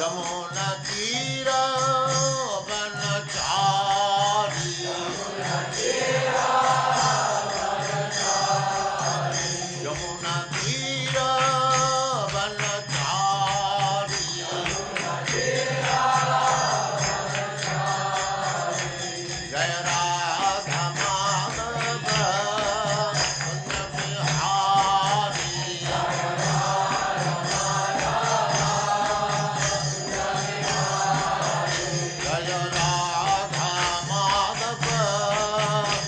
यमुना तीरा वनचारी यमुना तीरा वनचारी जय राधा माधव कुंज बिहारी जय राधा माधव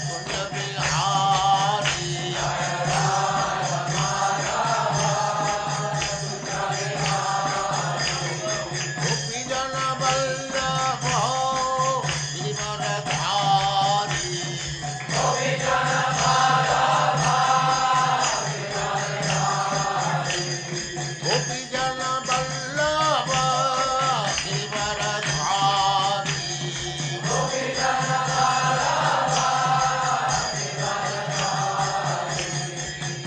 कुंज बिहारी गोपी जन वल्लभ गिरिवरधारी गोपी जन वल्लभ गिरिवरधारी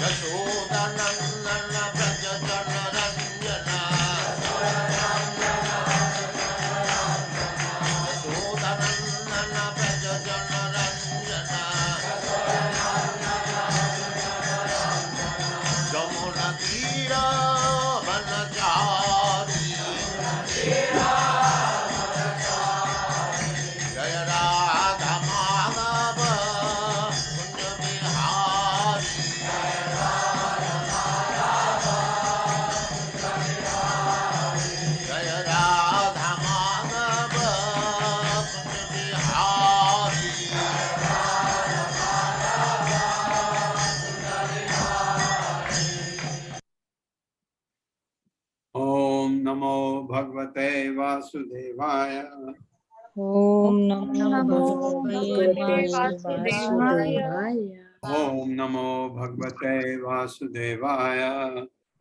यशोदनंदन व्रज जन रंजना यशोदनंदन व्रज जन रंजना यमुना तीरा वनचारी जय राधा माधव कुंज बिहारी जय राधा माधव कुंज बिहारी ओम नमो भगवते वासुदेवाय। ओम नमो भगवते वासुदेवाय। ओम नमो भगवते वासुदेवाय।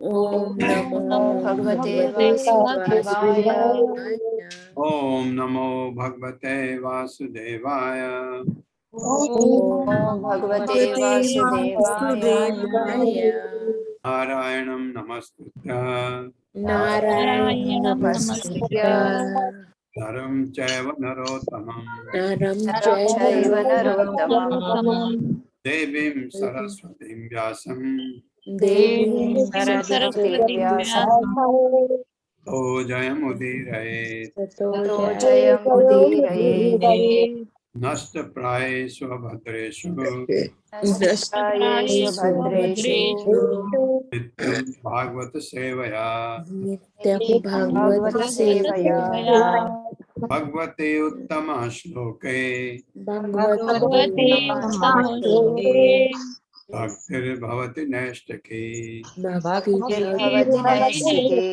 ओम नमो भगवते वासुदेवाय। ओम नमो भगवते वासुदेवाय। ओम भगवते वासुदेवाय। नारायणं नमस्कृत्य नारायण नमस्कृत्य नरं चैव नरोत्तमं नरं चैव नरोत्तमं देवीं सरस्वतीं व्यासं देवीं सरस्वतीं व्यासं ततो जयमुदीरयेत्। ततो जयमुदीरयेत्। नष्टप्रायेषु भद्रेषु नष्टप्रायेषु भद्रेषु नित्यं भागवत सेवया नित्यं भागवत सेवया भगवते उत्तम श्लोके भगवते नमः। भक्तिर्भवति नैष्ठिकी। भक्तिर्भवति नैष्ठिकी।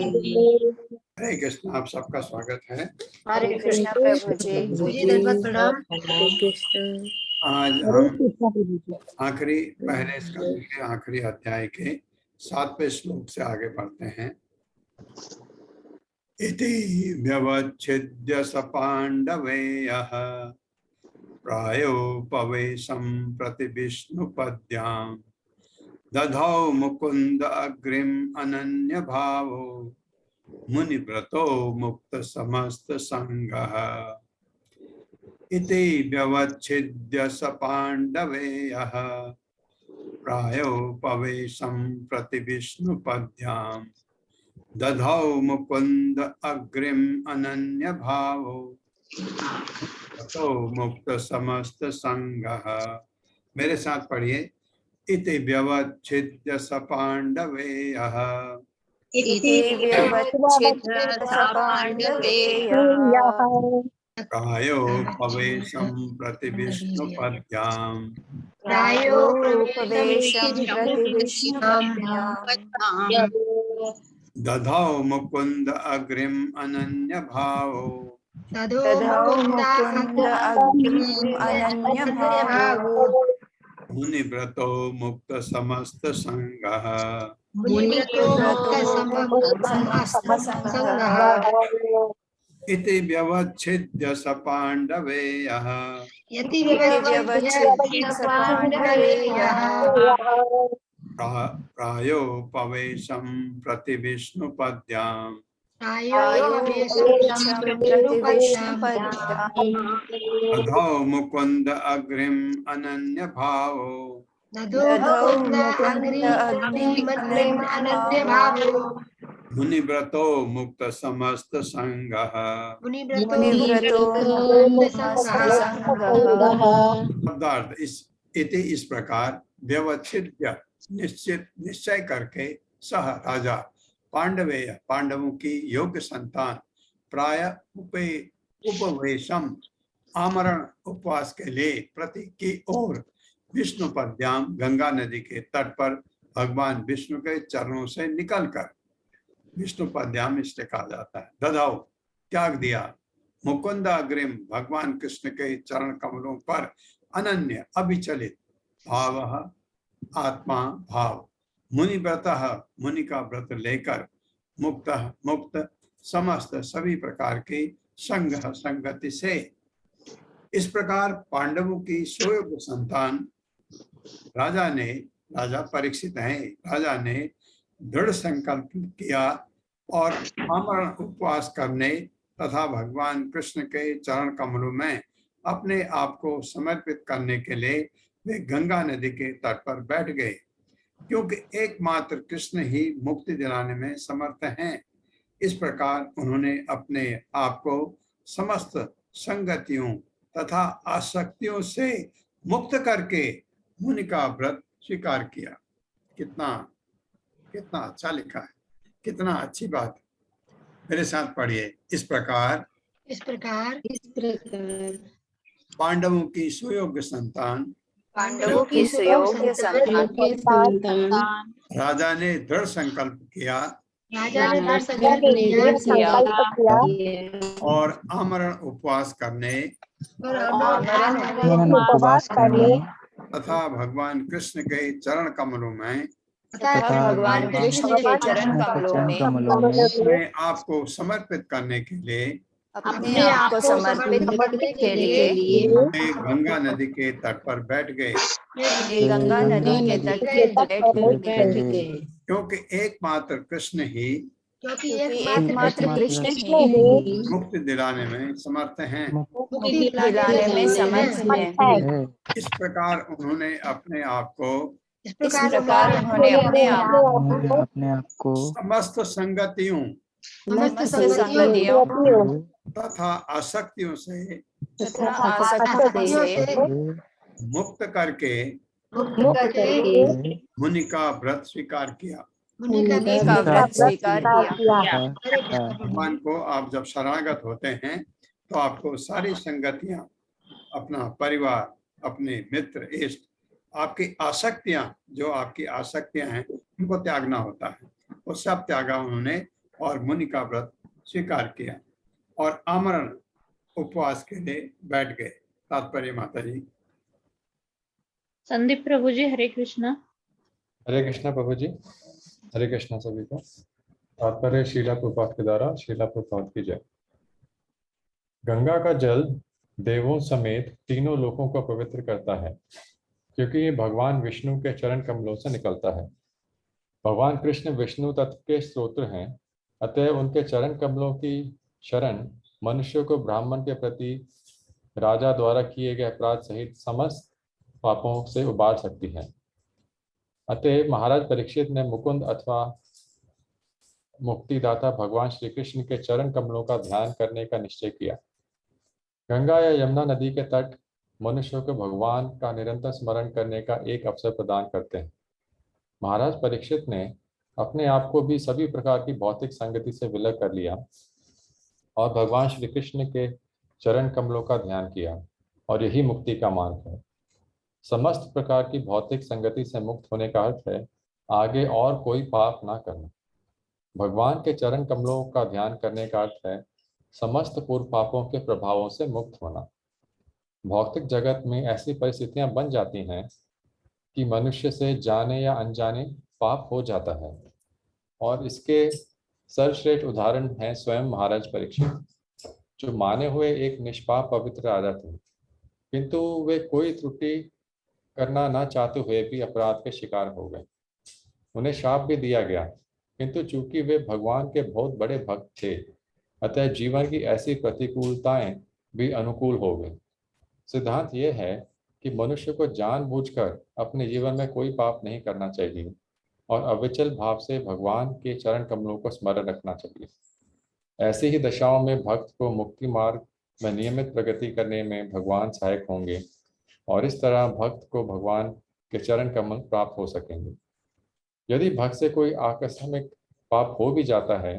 हरे कृष्ण। आप सबका स्वागत है। हरे कृष्ण प्रभु जी। हरे कृष्ण। आज हम आखिरी पहले स्कंद के आखिरी अध्याय के 7वें श्लोक से आगे बढ़ते हैं। इति व्यवच्छिद्य स पांडवेयः प्रायोपवेशं प्रति विष्णुपद्यां दधौ मुकुंद अग्रिम अनन्य भावो मुनिव्रतो मुक्त समस्त संगः। इति व्यवच्छिद्य स पांडवेयः प्रायोपवेशं प्रति विष्णुपद्यां दधौ मुकुंद अग्रिम अनन्य भावो तो मुक्त समस्त संगः। मेरे साथ पढ़िए। इति व्यवच्छिद्य स पांडवेयः इति व्यवच्छिद्य स पांडवेयः प्रायोपवेशं प्रति विष्णुपद्यां प्रायोपवेशं प्रति विष्णुपद्यां दधौ मुकुंद अग्रिम अनन्य भावो दधौ मुकुंद अग्रिम अनन्य भावो मुनिव्रतो मुक्त समस्त संगः। इति व्यवच्छिद्य स पांडवेयः प्रायोपवेशं प्रति विष्णुपद्यां अधौ मुकुंद अग्रिम अनन्य भावो मुनिव्रतो मुक्त समस्त संगः। शब्दार्थ इस प्रकार व्यवच्छिद्य निश्चय करके सह राजा पांडवेय पांडवों की योग्य संतान प्राय उपवेशम आमरण उपवास के लिए प्रति की ओर विष्णु पद्याम गंगा नदी के तट पर भगवान विष्णु के चरणों से निकलकर विष्णु पद्याम इसलिए कहा जाता है दधाओ त्याग दिया मुकुंद अग्रिम भगवान कृष्ण के चरण कमलों पर अनन्य अविचलित भाव आत्मा भाव मुनिव्रत मुनि का व्रत लेकर मुक्त समस्त सभी प्रकार की संगति से इस प्रकार पांडवों की सुयोग्य संतान राजा परीक्षित हैं। राजा ने दृढ़ संकल्प किया और आमरण उपवास करने तथा भगवान कृष्ण के चरण कमलों में अपने आप को समर्पित करने के लिए वे गंगा नदी के तट पर बैठ गए, क्योंकि एकमात्र कृष्ण ही मुक्ति दिलाने में समर्थ हैं। इस प्रकार उन्होंने अपने आप को समस्त संगतियों तथा आसक्तियों से मुक्त करके मुनि का व्रत स्वीकार किया। कितना कितना अच्छा लिखा है, कितना अच्छी बात। मेरे साथ पढ़िए। इस प्रकार पांडवों की सुयोग्य संतान राजा ने दृढ़ संकल्प किया और आमरण उपवास करने तथा भगवान कृष्ण के चरण कमलों में अपने आप को समर्पित करने के लिए वे गंगा नदी के तट पर बैठ गए, क्योंकि एकमात्र कृष्ण ही मुक्ति दिलाने में समर्थ हैं। इस प्रकार उन्होंने अपने आप को समस्त संगतियों तथा आसक्तियों से मुक्त करके मुनि का व्रत स्वीकार किया। भगवान को आप जब शरणागत होते हैं तो आपको सारी संगतियां, अपना परिवार, अपने मित्र, इष्ट, आपकी आसक्तियां, जो आपकी आसक्तियां हैं उनको त्यागना होता है। वो सब त्यागा उन्होंने और मुनि का व्रत स्वीकार किया और आमरण उपवास के लिए बैठ गए। तात्पर्य माता जी। संदीप प्रभु जी, हरे कृष्णा। हरे कृष्णा प्रभु जी, हरे कृष्णा सभी को। तात्पर्य शीला प्रभुपाद के द्वारा। शीला प्रभुपाद की जय। गंगा का जल देवों समेत तीनों लोकों को पवित्र करता है, क्योंकि ये भगवान विष्णु के चरण कमलों से निकलता है। भगवान कृष्ण विष्णु तत्व के स्रोत हैं, अतः उनके चरण कमलों की शरण मनुष्यों को ब्राह्मण के प्रति राजा द्वारा किए गए अपराध सहित समस्त पापों से उबार सकती है। अतः महाराज परीक्षित ने मुकुंद अथवा मुक्तिदाता भगवान श्री कृष्ण के चरण कमलों का ध्यान करने का निश्चय किया। गंगा या यमुना नदी के तट मनुष्यों को भगवान का निरंतर स्मरण करने का एक अवसर प्रदान करते हैं। महाराज परीक्षित ने अपने आप को भी सभी प्रकार की भौतिक संगति से विलय कर लिया और भगवान श्री कृष्ण के चरण कमलों का ध्यान किया, और यही मुक्ति का मार्ग है। समस्त प्रकार की भौतिक संगति से मुक्त होने का अर्थ है आगे और कोई पाप ना करना। भगवान के चरण कमलों का ध्यान करने का अर्थ है समस्त पूर्व पापों के प्रभावों से मुक्त होना। भौतिक जगत में ऐसी परिस्थितियां बन जाती हैं कि मनुष्य से जाने या अनजाने पाप हो जाता है, और इसके सर्वश्रेष्ठ उदाहरण है स्वयं महाराज परीक्षित, जो माने हुए एक निष्पाप पवित्र राजा थे, किंतु वे कोई त्रुटि करना न चाहते हुए भी अपराध के शिकार हो गए। उन्हें शाप भी दिया गया किंतु चूंकि वे भगवान के बहुत बड़े भक्त थे, अतः जीवन की ऐसी प्रतिकूलताएं भी अनुकूल हो गई। सिद्धांत यह है कि मनुष्य को जानबूझकर अपने जीवन में कोई पाप नहीं करना चाहिए और अविचल भाव से भगवान के चरण कमलों को स्मरण रखना चाहिए। ऐसी ही दशाओं में भक्त को मुक्ति मार्ग में नियमित प्रगति करने में भगवान सहायक होंगे और इस तरह भक्त को भगवान के चरण कमल प्राप्त हो सकेंगे। यदि भक्त से कोई आकस्मिक पाप हो भी जाता है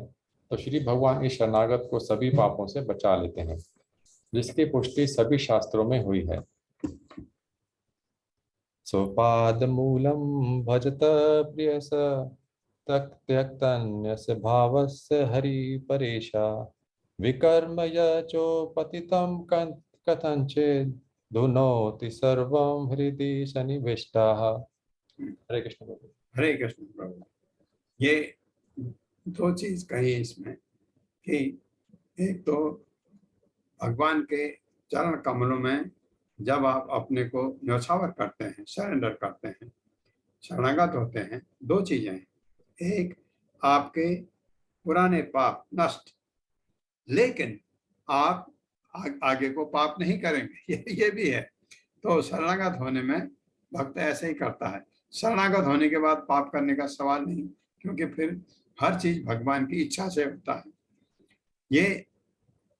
तो श्री भगवान इस शरणागत को सभी पापों से बचा लेते हैं, जिसकी पुष्टि सभी शास्त्रों में हुई है। स्वपाद मूलम भजत प्रियस त्यक्तन्यस्य भावस्य हरि परेशा विकर्म यचोपतितं कथंचित् धुनोति सर्वं हृदि सन्निविष्टाः। हरे कृष्ण प्रभु। हरे कृष्ण प्रभु। ये दो चीज कही इसमें कि एक तो भगवान के चरण कमलों में जब आप अपने को न्यौछावर करते हैं, सरेंडर करते हैं, शरणागत होते हैं, दो चीजें हैं। एक, आपके पुराने पाप नष्ट, लेकिन आप आगे को पाप नहीं करेंगे, ये भी है। तो शरणागत होने में भक्त ऐसे ही करता है। शरणागत होने के बाद पाप करने का सवाल नहीं, क्योंकि फिर हर चीज भगवान की इच्छा से होता है। ये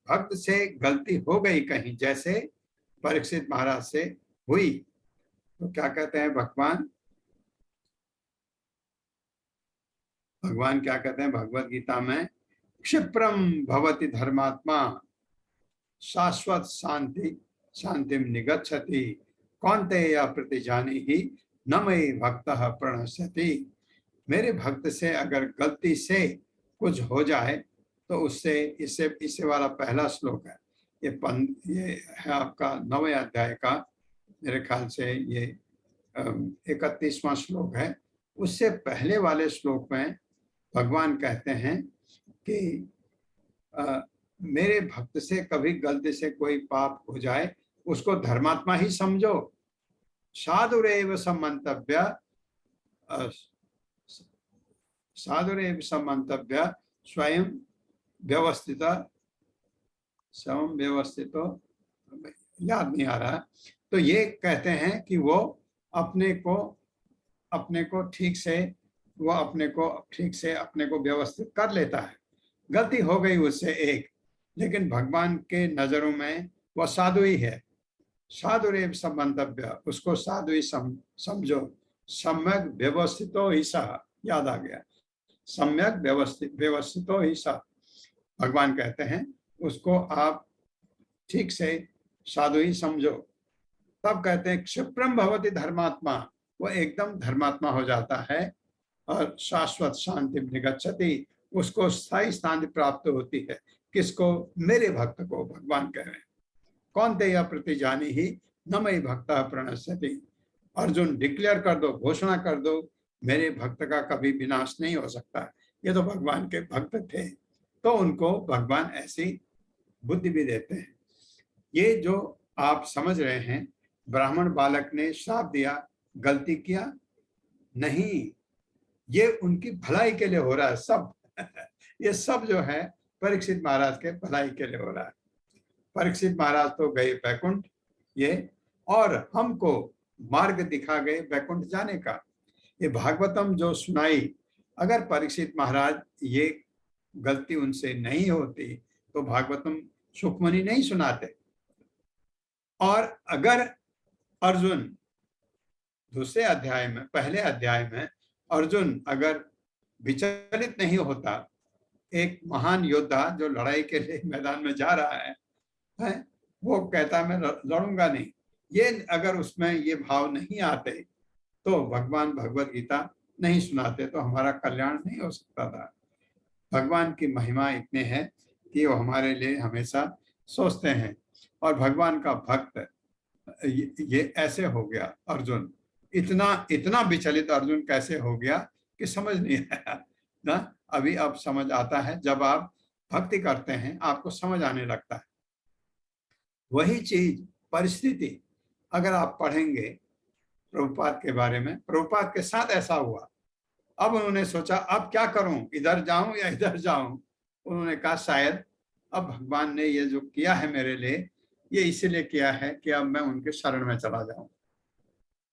भक्त से गलती हो गई कहीं, जैसे परीक्षित महाराज से हुई, तो क्या कहते हैं भगवान क्या कहते हैं भगवत गीता में, क्षिप्रम भवति धर्मात्मा शाश्वत शांतिम निगच्छति कौन्तेय प्रतिजानी ही न मयि भक्तः प्रणश्यति। मेरे भक्त से अगर गलती से कुछ हो जाए तो उससे इससे वाला पहला श्लोक है, ये है आपका 9वें अध्याय का, मेरे ख्याल से ये 31वां श्लोक है। उससे पहले वाले श्लोक में भगवान कहते हैं कि मेरे भक्त से कभी गलती से कोई पाप हो जाए उसको धर्मात्मा ही समझो, साधुरेव समंतव्य स्वयं व्यवस्थित याद नहीं आ रहा। तो ये कहते हैं कि वो अपने को ठीक से अपने को व्यवस्थित कर लेता है। गलती हो गई उससे एक, लेकिन भगवान के नजरों में वह साधु ही है। साधुरेव समंतव्य, उसको साधु ही समझो। सम्यक व्यवस्थितो ही सह, याद आ गया, सम्यक व्यवस्थितो ही सह। भगवान कहते हैं उसको आप ठीक से साधु ही समझो। तब कहते हैं क्षिप्रम भवति धर्मात्मा, वो एकदम धर्मात्मा हो जाता है और शाश्वत शांति निगच्छति, उसको स्थायी शांति प्राप्त होती है। किसको? मेरे भक्त को, भगवान कह रहे हैं। कौन्तेय प्रतिजानी ही न मयि भक्तः प्रणश्यति। अर्जुन डिक्लेयर कर दो, घोषणा कर दो, मेरे भक्त का कभी विनाश नहीं हो सकता। ये तो भगवान के भक्त थे, तो उनको भगवान ऐसी बुद्धि भी देते हैं। ये जो आप समझ रहे हैं, ब्राह्मण बालक ने श्राप दिया, गलती किया नहीं, ये उनकी भलाई के लिए हो रहा है सब। ये सब जो है परीक्षित महाराज के भलाई के लिए हो रहा है। परीक्षित महाराज तो गए बैकुंठ, ये, और हमको मार्ग दिखा गए बैकुंठ जाने का। ये भागवतम जो सुनाई, अगर परीक्षित महाराज ये गलती उनसे नहीं होती तो भागवतम सुखमणि नहीं सुनाते। और अगर अर्जुन दूसरे अध्याय में, पहले अध्याय में अर्जुन अगर विचलित नहीं होता, एक महान योद्धा जो लड़ाई के लिए मैदान में जा रहा है, वो कहता मैं लड़ूंगा नहीं, ये अगर उसमें ये भाव नहीं आते तो भगवान भगवत गीता नहीं सुनाते, तो हमारा कल्याण नहीं हो सकता था। भगवान की महिमा इतने है कि वो हमारे लिए हमेशा सोचते हैं। और भगवान का भक्त ये ऐसे हो गया अर्जुन, इतना विचलित अर्जुन कैसे हो गया कि समझ नहीं आया ना। अभी अब समझ आता है, जब आप भक्ति करते हैं आपको समझ आने लगता है। वही चीज परिस्थिति अगर आप पढ़ेंगे प्रभुपाद के बारे में, प्रभुपाद के साथ ऐसा हुआ। अब उन्होंने सोचा अब क्या करूं, इधर जाऊं या इधर जाऊं। उन्होंने कहा शायद अब भगवान ने ये जो किया है मेरे लिए, ये इसीलिए किया है कि अब मैं उनके शरण में चला जाऊं।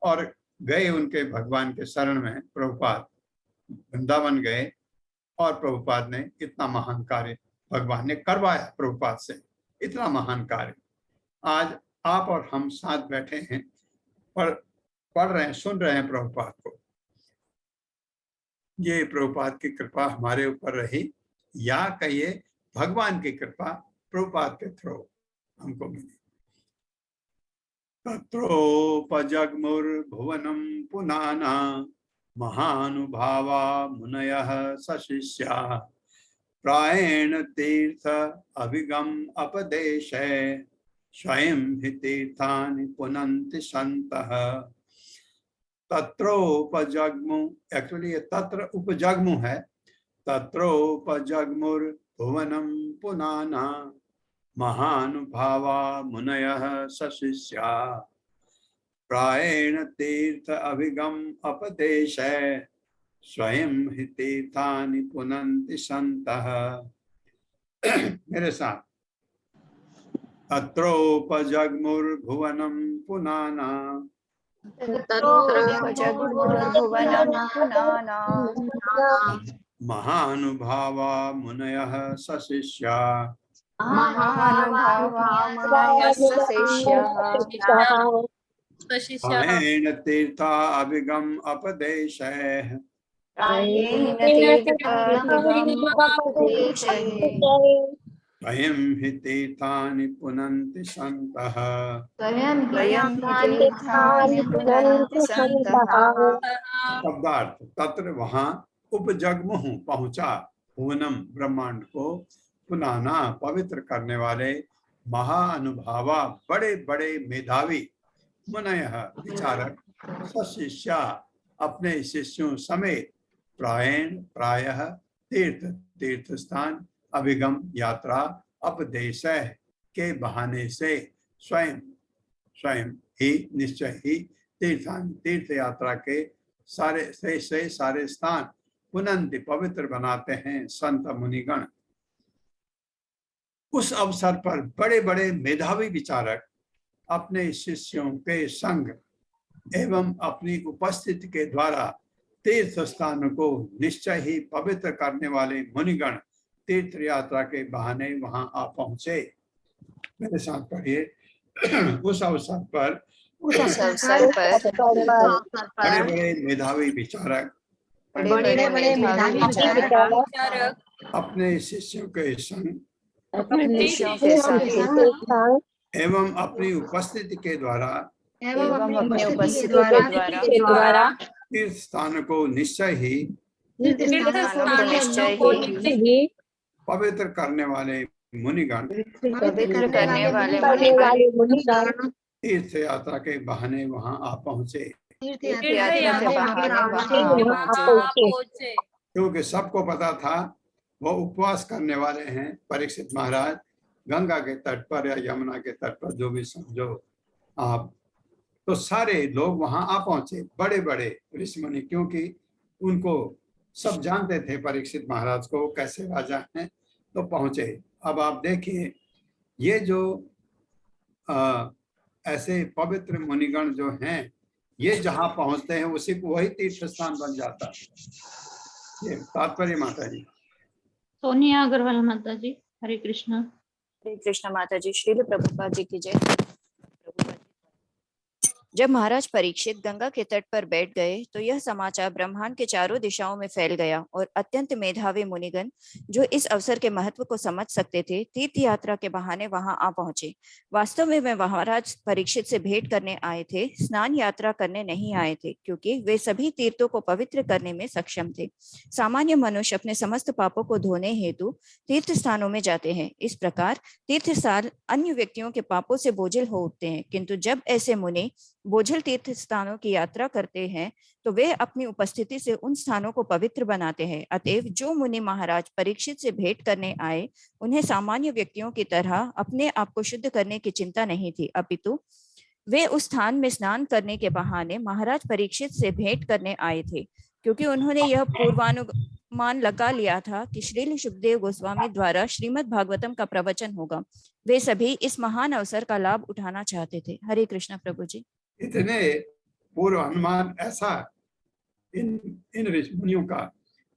और गए उनके भगवान के शरण में, प्रभुपाद वृंदावन गए और प्रभुपाद ने इतना महान कार्य भगवान ने करवाया प्रभुपाद से, इतना महान कार्य। आज आप और हम साथ बैठे हैं, पढ़ रहे हैं, सुन रहे हैं प्रभुपाद को। ये प्रभुपाद की कृपा हमारे ऊपर रही, या कहिए भगवान की कृपा प्रभुपाद के थ्रू हमको मिली। तत्रोपजग्मुर्भुवनं पुनाना महानुभावा मुनयः सशिष्याः प्रायेण तीर्थ अभिगम अपदेशे स्वयं हि तीर्थानि पुनन्ति सन्तः। तत्रोपजग्मु, एक्चुअली ये तत्र उपजग्मु है। तत्रोपजग्मुर्भुवनं पुनाना महानुभावा मुनयः सशिष्या प्रायेण तीर्थ अभिगम अपदेशे स्वयं हि तीर्थानि पुनन्ति सन्तः। मेरे साथ, तत्रोपजग्मुर्भुवनं पुनाना महानुभावा मुनयः सशिष्या प्रायेण तीर्था अभिगम अपदेशैः स्वयं हि तीर्थानि पुनन्ति सन्तः। शब्दार्थ, तत्र वहां उपजग्मुः पहुंचा, भुवनम ब्रह्मांड को, पुनाना पवित्र करने वाले, महाअनुभावा बड़े बड़े मेधावी, मुनयः विचारक, सशिष्या अपने शिष्यों समेत, प्रायेण प्रायः तीर्थ तीर्थ स्थान, अभिगम यात्रा, अपदेश के बहाने से, स्वयं स्वयं ही निश्चय ही तीर्थान तीर्थ यात्रा के सारे स्थान पुनन्ति पवित्र बनाते हैं संत मुनिगण। उस अवसर पर बड़े बड़े मेधावी विचारक अपने शिष्यों के संग एवं अपनी उपस्थिति के द्वारा तीर्थ स्थान को निश्चय ही पवित्र करने वाले मुनिगण तीर्थ यात्रा के बहाने वहां आ पहुंचे। मेरे साथ पढ़िए। उस अवसर पर बड़े बड़े मेधावी विचारक अपने शिष्यों के संग एवं अपनी उपस्थिति के द्वारा तीर्थ स्थान को निश्चय ही पवित्र करने वाले मुनिगण तीर्थ यात्रा के बहाने वहां आ पहुंचे। क्योंकि सबको पता था वो उपवास करने वाले हैं, परीक्षित महाराज गंगा के तट पर या यमुना के तट पर, जो भी समझो आप, तो सारे लोग वहां आ पहुंचे, बड़े बड़े ऋषि मुनि, क्योंकि उनको सब जानते थे परीक्षित महाराज को कैसे राजा हैं, तो पहुंचे। अब आप देखिए, ये जो ऐसे पवित्र मुनिगण जो हैं, ये जहां पहुंचते हैं उसी को वही तीर्थ स्थान बन जाता है। ये तात्पर्य माता जी। सोनिया अग्रवाल माता जी, हरे कृष्णा। हरे कृष्णा माता जी। श्रील प्रभुपाद जी की जय। जब महाराज परीक्षित गंगा के तट पर बैठ गए तो यह समाचार ब्रह्मांड के चारों दिशाओं में फैल गया और अत्यंत मेधावी मुनिगण जो इस अवसर के महत्व को समझ सकते थे, तीर्थ यात्रा के बहाने वहां आ पहुंचे। वास्तव में वे महाराज परीक्षित से भेंट करने आए थे, स्नान यात्रा करने नहीं आए थे, क्योंकि वे सभी तीर्थों को पवित्र करने में सक्षम थे। सामान्य मनुष्य अपने समस्त पापों को धोने हेतु तीर्थ स्थानों में जाते हैं। इस प्रकार तीर्थ स्थान अन्य व्यक्तियों के पापों से बोझिल हो उठते हैं, किंतु जब ऐसे मुनि बोझिल तीर्थ स्थानों की यात्रा करते हैं तो वे अपनी उपस्थिति से उन स्थानों को पवित्र बनाते हैं। अतएव जो मुनि महाराज परीक्षित से भेंट करने आए, उन्हें सामान्य व्यक्तियों की तरह अपने आप को शुद्ध करने की चिंता नहीं थी, अपितु वे उस स्थान में स्नान करने के बहाने महाराज परीक्षित से भेंट करने आए थे, क्योंकि उन्होंने यह पूर्वानुमान लगा लिया था कि श्रील सुखदेव गोस्वामी द्वारा श्रीमद् भागवतम का प्रवचन होगा। वे सभी इस महान अवसर का लाभ उठाना चाहते थे। हरे कृष्ण प्रभु जी। इतने पूर्व अनुमान ऐसा इन ऋषि मुनियों का,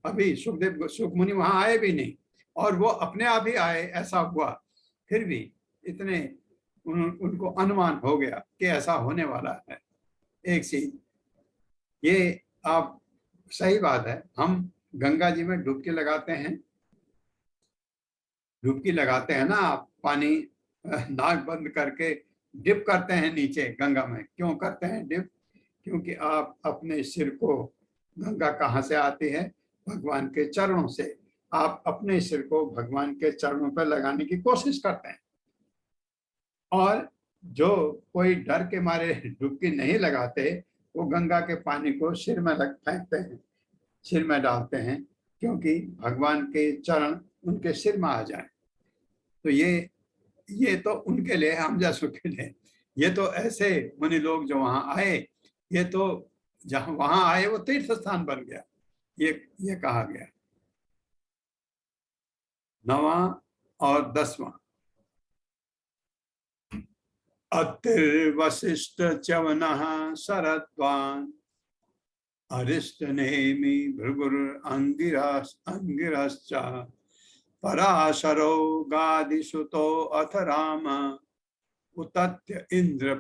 अभी सुखदेव सुख मुनि वहां आए भी नहीं और वो अपने आप ही आए, ऐसा हुआ, फिर भी इतने उनको अनुमान हो गया कि ऐसा होने वाला है। एक चीज ये आप सही बात है, हम गंगा जी में डुबकी लगाते हैं, डुबकी लगाते हैं ना आप, पानी नाक बंद करके डिप करते हैं नीचे गंगा में। क्यों करते हैं डिप? क्योंकि आप अपने सिर को, गंगा कहाँ से आती है? भगवान के चरणों से। आप अपने सिर को भगवान के चरणों पर लगाने की कोशिश करते हैं। और जो कोई डर के मारे डुबकी नहीं लगाते, वो गंगा के पानी को सिर में फेंकते हैं, सिर में डालते हैं, क्योंकि भगवान के चरण उनके सिर में आ जाए। तो ये तो उनके लिए, हम जैसों के लिए, ये तो ऐसे मुनि लोग जो वहां आए, ये तो जहां वहां आए वो तीर्थ स्थान बन गया, ये कहा गया। 9वां और 10वां। अतिर्वशिष्ठ च्यवनः शरद्वान् अरिष्ट नेमि भृगुर अंगिरश्च पराशरो गादिसुतो अथ राम उतत्य इंद्र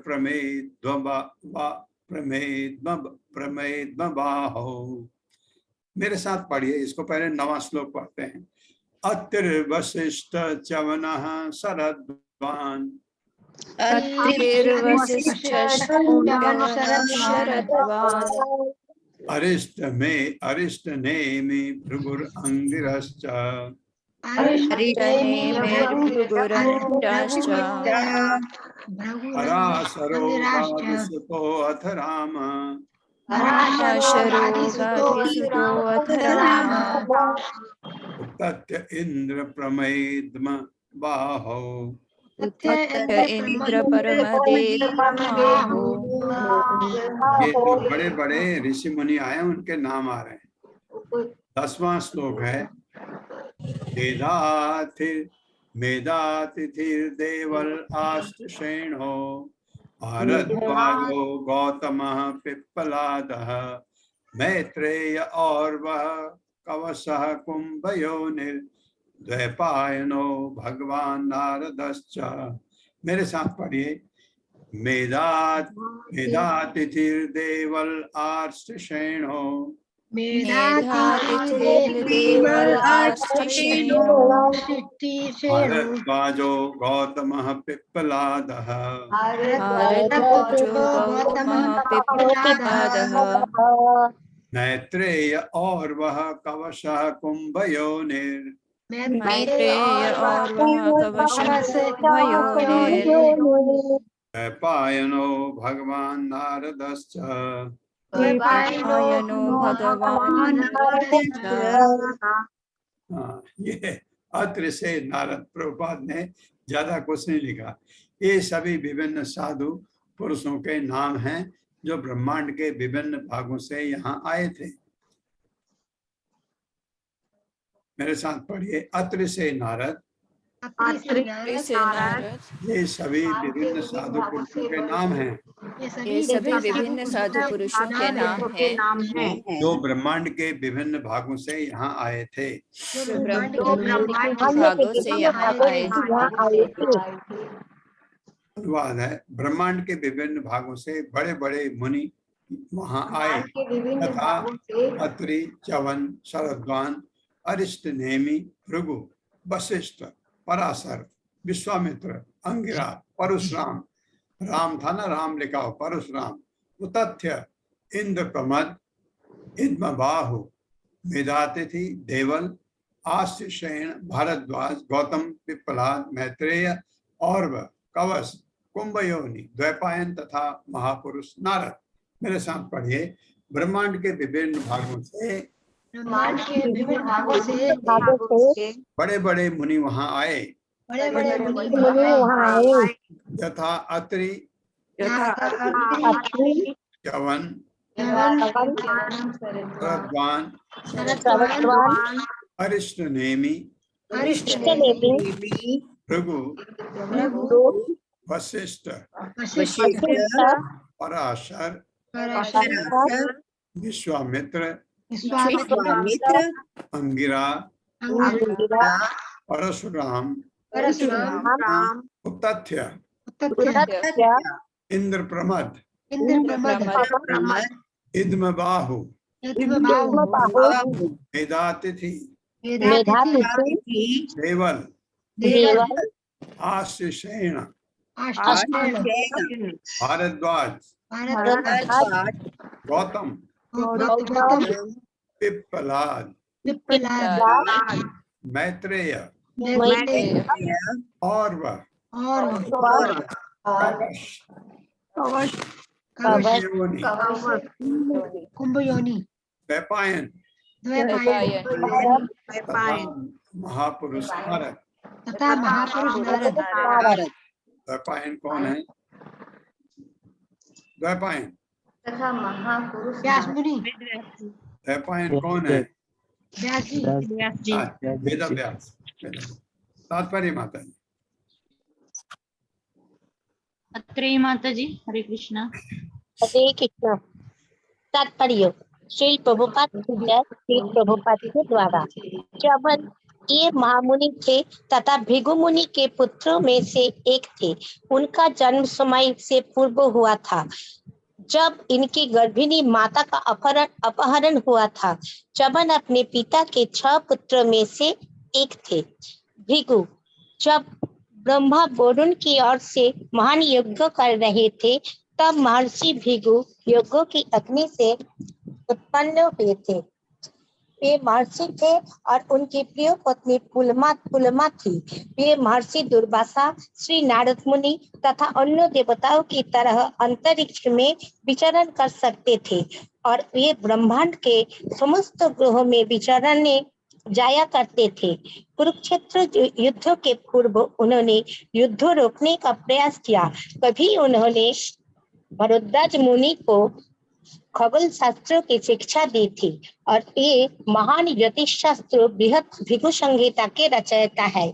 प्रमेद्मबाहो। मेरे साथ पढ़िए इसको, पहले 9वां श्लोक पढ़ते हैं। अतिर्वशिष्ठ च्यवनः शरद्वान् अरिष्ट नेमि भृगुर अंगिरश्च पराशरो गादिसुतो अथ राम तथ्य इंद्र प्रमेद्मबाहो। ये तो बड़े बड़े ऋषि मुनि आए, उनके नाम आ रहे हैं। 10वां श्लोक है। मेधातिथिर्देवल आश्चषेणो भारद्वाजो गौतमः पिप्पलादः मैत्रेय और वह कवशः कुंभयोनिर्द्वैपायनो भगवान नारदश्च। मेरे साथ पढ़िए। मेधातिथिर्देवल आश्चषेणो भारद्वाजो गौतमः पिप्पलादः मैत्रेय और वह कवशः कुंभयोनिर् द्वैपायनो भगवान नारदश्च। ये अत्र से नारद प्रभुपाद ने ज्यादा कुछ नहीं लिखा। ये सभी विभिन्न साधु पुरुषों के नाम हैं जो ब्रह्मांड के विभिन्न भागों से यहाँ आए थे। मेरे साथ पढ़िए। अत्र से नारद, ये सभी विभिन्न साधु पुरुषों के नाम हैं। ये सभी विभिन्न साधु पुरुषों के नाम हैं जो ब्रह्मांड के विभिन्न भागों से यहाँ आए थे। अनुवाद है। ब्रह्मांड के विभिन्न भागों से बड़े बड़े मुनि वहाँ आए तथा अत्रि, च्यवन, शरद्वान, अरिष्ट नेमि, भृगु, वशिष्ठ, पराशर, विश्वामित्र, अंगिरा, परशुराम, राम था ना, राम लिखा हो, परशुराम, उतथ्य, इंद्र प्रमद, इद्मबाहु, मेधातिथि, देवल, आश्चषेण, भारद्वाज, गौतम, पिप्पलाद, मैत्रेय, और्व, कवश, कुंभयोनि, द्वैपायन तथा महापुरुष नारद। मेरे साथ पढ़िए। ब्रह्मांड के विभिन्न भागों से बड़े बड़े मुनि वहां आए। यथा अत्रि, च्यवन, शरद्वान अरिष्टनेमि भृगु वशिष्ठ पराशर विश्वामित्र अंगिरा परशुराम उत्तथ्य इंद्रप्रमद इद्मबाहु मेधातिथि देवल आशीषेण भारद्वाज गौतम पिप्पलाद मैत्रेय और्व कुंभयोनि वैपायन महापुरुष नारद तथा महापुरुष नारद। वैपायन कौन है? वैपायन व्यास मुनि। वैपायन कौन है? व्यास जी। वेद व्यास। तात्पर्य माता जी। अत्रेय माता जी। हरे कृष्णा। हरे कृष्णा। तात्पर्य श्री प्रभुपाद के द्वारा जब ये महामुनि थे तथा भृगु मुनि के पुत्रों में से एक थे। उनका जन्म समय से पूर्व हुआ था जब इनकी गर्भिणी माता का अपहरण हुआ था। चवन अपने पिता के 6 पुत्रों में से एक थे। भृगु जब ब्रह्मा वरुण की ओर से महान यज्ञ कर रहे थे तब महर्षि भृगु यज्ञों की अग्नि से उत्पन्न हुए थे। वे महर्षि थे और उनकी प्रिय पत्नी पुलमा थी। वे महर्षि दुर्वासा, श्री नारद मुनि तथा अन्य देवताओं की तरह अंतरिक्ष में विचरण कर सकते थे और वे ब्रह्मांड के समस्त ग्रहों में विचरने जाया करते थे। कुरुक्षेत्र युद्ध के पूर्व उन्होंने युद्ध रोकने का प्रयास किया। कभी उन्होंने भरद्वाज मुनि को खगोल शास्त्रों की शिक्षा दी थी और ये महान ज्योतिष शास्त्र बृहत भृगु संहिता के रचयिता है।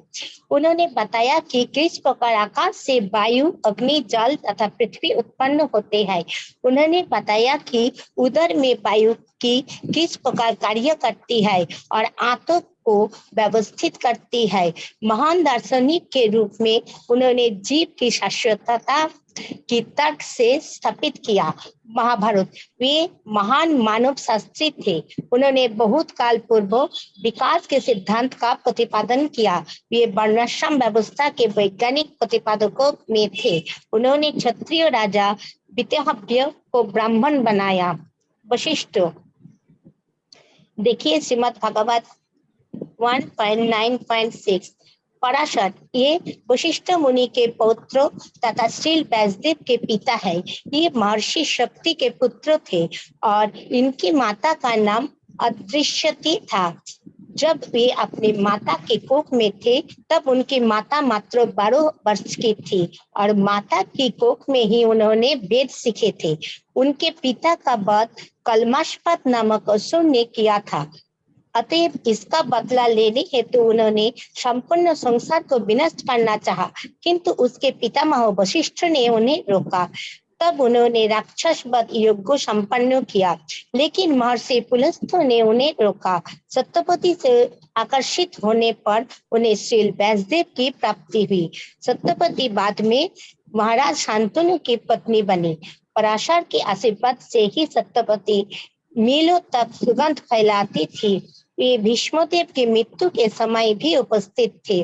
उन्होंने बताया कि किस प्रकार आकाश से वायु, अग्नि, जल तथा पृथ्वी उत्पन्न होते हैं। उन्होंने बताया कि उदर में वायु की किस प्रकार कार्य करती है और आंतों को व्यवस्थित करती है। महान दार्शनिक के रूप में उन्होंने जीव की शाश्वतता की तर्क से स्थापित किया। महाभारत वे महान मानव शास्त्री थे। उन्होंने बहुत काल पूर्व विकास के सिद्धांत का प्रतिपादन किया। वे वर्णाश्रम व्यवस्था के वैज्ञानिक प्रतिपादकों में थे। उन्होंने क्षत्रिय राजा वितहव्य को ब्राह्मण बनाया। वशिष्ठ देखिए श्रीमद् भागवत 1.9.6। पराशर ये वशिष्ठ मुनि के पौत्र तथा श्री व्यासदेव के पिता है। ये महर्षि शक्ति के पुत्र थे और इनकी माता का नाम अदृश्यति था। जब वे अपने माता के कोख में थे तब उनकी माता मात्र 12 वर्ष की थी और माता की कोख में ही उन्होंने वेद सीखे थे। उनके पिता का वध कलमाशपत नामक असुर ने किया था। अतएव इसका बदला लेने हेतु उन्होंने संपूर्ण संसार को विनष्ट करना चाहा, किंतु उसके पितामह वशिष्ठ ने उन्हें रोका। तब उन्होंने राक्षस वध यज्ञ संपन्न किया, लेकिन महर्षि पुलस्त्य ने उन्हें रोका। सत्यवती से आकर्षित होने पर उन्हें श्री व्यासदेव की प्राप्ति हुई। सत्यवती बाद में महाराज शांतनु की पत्नी बनी। पराशर के आशीर्वाद से ही सत्यवती मीलों तक सुगंध फैलाती थी। वे भीष्मदेव की मृत्यु के समय भी उपस्थित थे।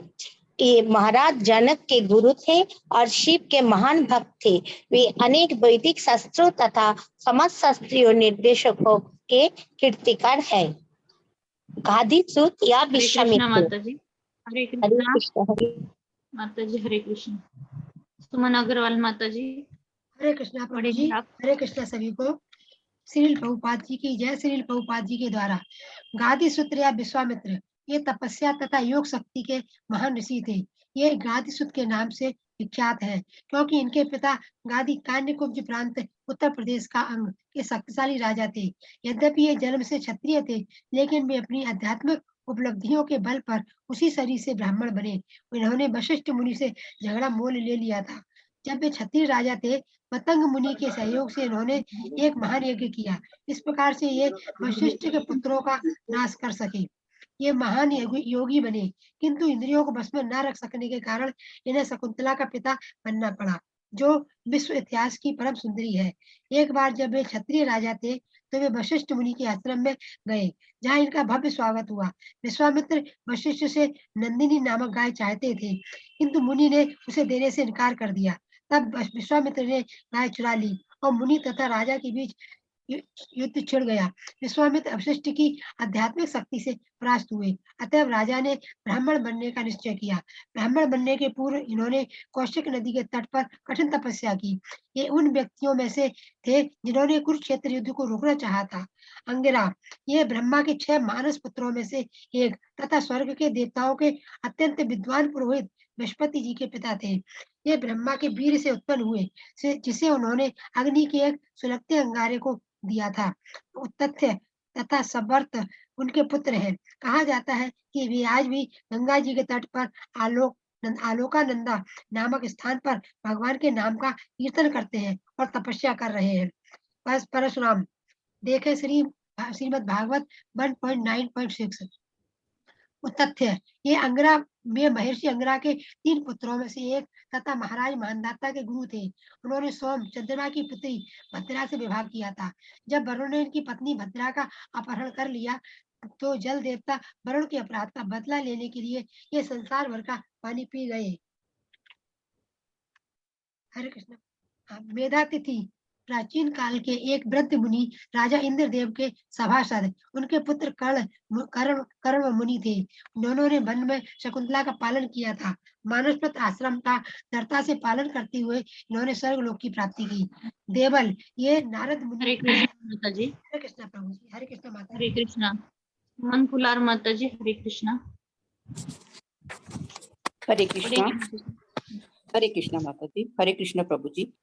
ये महाराज जनक के गुरु थे और शिव के महान भक्त थे। वे अनेक वैदिक शास्त्रों तथा समाजशास्त्रीय निर्देशकों के कीर्तिकार है। गाधिसूत या विश्वामित्र। माता जी हरे कृष्ण। माता जी हरे कृष्ण। सुमन अग्रवाल माता जी हरे कृष्णा। प्रभु जी हरे कृष्णा सभी को। श्रील प्रभुपाद जी की जय। श्रील प्रभुपाद जी के द्वारा गाधिसूत्र या विश्वामित्र ये तपस्या तथा योग शक्ति के महान ऋषि थे। ये गाधिसूत के नाम से विख्यात हैं, क्योंकि इनके पिता गादी कान्यकुब्ज प्रांत उत्तर प्रदेश का अंग के शक्तिशाली राजा थे। यद्यपि ये जन्म से क्षत्रिय थे, लेकिन वे अपनी आध्यात्मिक उपलब्धियों के बल पर उसी शरीर से ब्राह्मण बने। इन्होंने वशिष्ठ मुनि से झगड़ा मोल ले लिया था। जब वे क्षत्रिय राजा थे, मतंग मुनि के सहयोग से इन्होंने एक महान यज्ञ किया। इस प्रकार से ये वशिष्ठ के पुत्रों का नाश कर सके। ये महान योगी बने, किंतु इंद्रियों को बस में न रख सकने के कारण इन्हें शकुंतला का पिता बनना पड़ा, जो विश्व इतिहास की परम सुंदरी है। एक बार जब वे क्षत्रिय राजा थे, तो वे वशिष्ठ मुनि के आश्रम में गए, जहाँ इनका भव्य स्वागत हुआ। विश्वामित्र वशिष्ठ से नंदिनी नामक गाय चाहते थे, किंतु मुनि ने उसे देने से इनकार कर दिया। तब विश्वामित्र ने गाय चुरा ली और मुनि तथा राजा के बीच युद्ध छिड़ गया। विश्वामित्र वशिष्ठ की आध्यात्मिक शक्ति से परास्त हुए। अतः राजा ने ब्राह्मण बनने का निश्चय किया। ब्राह्मण बनने के पूर्व इन्होंने कौशिक नदी के तट पर कठिन तपस्या की। ये उन व्यक्तियों में से थे जिन्होंने कुरुक्षेत्र युद्ध को रोकना चाहा था। अंगिरा, ये ब्रह्मा के 6 मानस पुत्रों में से एक तथा स्वर्ग के देवताओं के अत्यंत विद्वान पुरोहित बृहस्पति जी के पिता थे। ये ब्रह्मा के वीर से उत्पन्न हुए, जिसे उन्होंने अग्नि के एक सुलगते अंगारे को दिया था। तथ्य तथा समर्थ उनके पुत्र हैं। कहा जाता है कि वे आज भी गंगा जी के तट पर आलोकानंदा नामक स्थान पर भगवान के नाम का कीर्तन करते हैं और तपस्या कर रहे हैं। बस परशुराम, देखें श्रीमद् भागवत 1.9.6। तथ्य, ये अंगरा में महर्षि अंगरा के 3 पुत्रों में से एक तथा महाराज मानदाता के गुरु थे। उन्होंने सोम, चंद्रमा की पुत्री भद्रा से विवाह किया था। जब वरुण ने इनकी पत्नी भद्रा का अपहरण कर लिया, तो जल देवता वरुण के अपराध का बदला लेने के लिए ये संसार भर का पानी पी गए। हरे कृष्ण। मेधा तिथि, प्राचीन काल के एक वृद्ध मुनि राजा इंद्रदेव के सभासद, उनके पुत्र कर्ण मुनि थे। उन्होंने वन में शकुंतला का पालन किया था। मानसपत आश्रम का दृढ़ता से पालन करते हुए इन्होंने स्वर्गलोक की प्राप्ति की। देवल, ये नारद मुनि। हरे कृष्ण माता जी। हरे कृष्ण प्रभु जी। हरे कृष्ण माता। हरे कृष्णा। मन फुलार माता जी। हरे कृष्णा। हरे कृष्णा। हरे कृष्णा माता जी। हरे कृष्ण प्रभु जी।